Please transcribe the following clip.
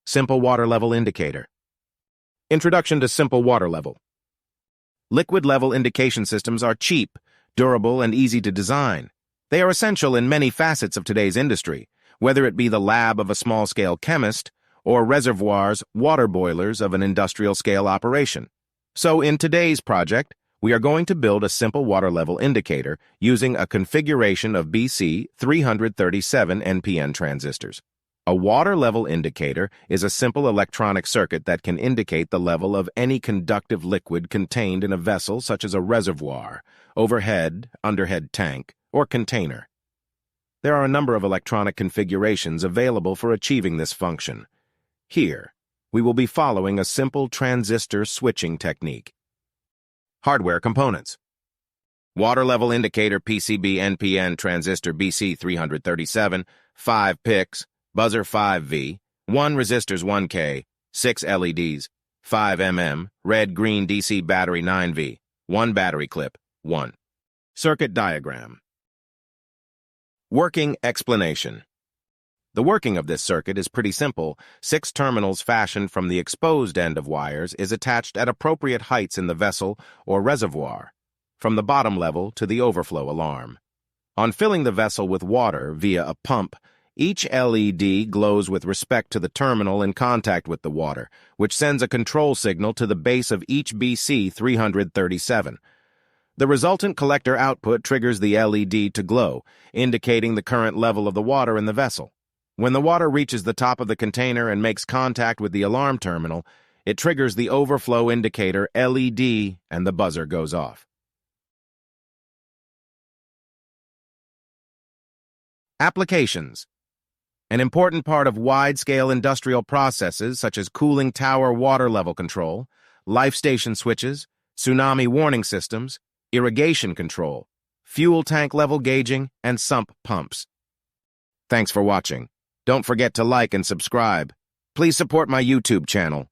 Simple water level indicator. Introduction to simple water level. Liquid level indication systems are cheap, durable, and easy to design. They are essential in many facets of today's industry, whether it be the lab of a small-scale chemist or reservoirs, water boilers of an industrial-scale operation. So in today's project, we are going to build a simple water level indicator using a configuration of BC 337 NPN transistors. A water level indicator is a simple electronic circuit that can indicate the level of any conductive liquid contained in a vessel such as a reservoir, overhead, underhead tank, or container. There are a number of electronic configurations available for achieving this function. Here, we will be following a simple transistor switching technique. Hardware components. Water level indicator PCB NPN transistor BC337, 5 picks, buzzer 5V, 1 resistors 1K, 6 LEDs, 5 mm, red-green DC battery 9V, 1 battery clip, 1. Circuit diagram. Working explanation. The working of this circuit is pretty simple. 6 terminals fashioned from the exposed end of wires is attached at appropriate heights in the vessel or reservoir, from the bottom level to the overflow alarm. On filling the vessel with water via a pump, each LED glows with respect to the terminal in contact with the water, which sends a control signal to the base of each BC 337. The resultant collector output triggers the LED to glow, indicating the current level of the water in the vessel. When the water reaches the top of the container and makes contact with the alarm terminal, it triggers the overflow indicator LED and the buzzer goes off. Applications. An important part of wide-scale industrial processes such as cooling tower water level control, life station switches, tsunami warning systems, irrigation control, fuel tank level gauging, and sump pumps. Thanks for watching. Don't forget to like and subscribe. Please support my YouTube channel.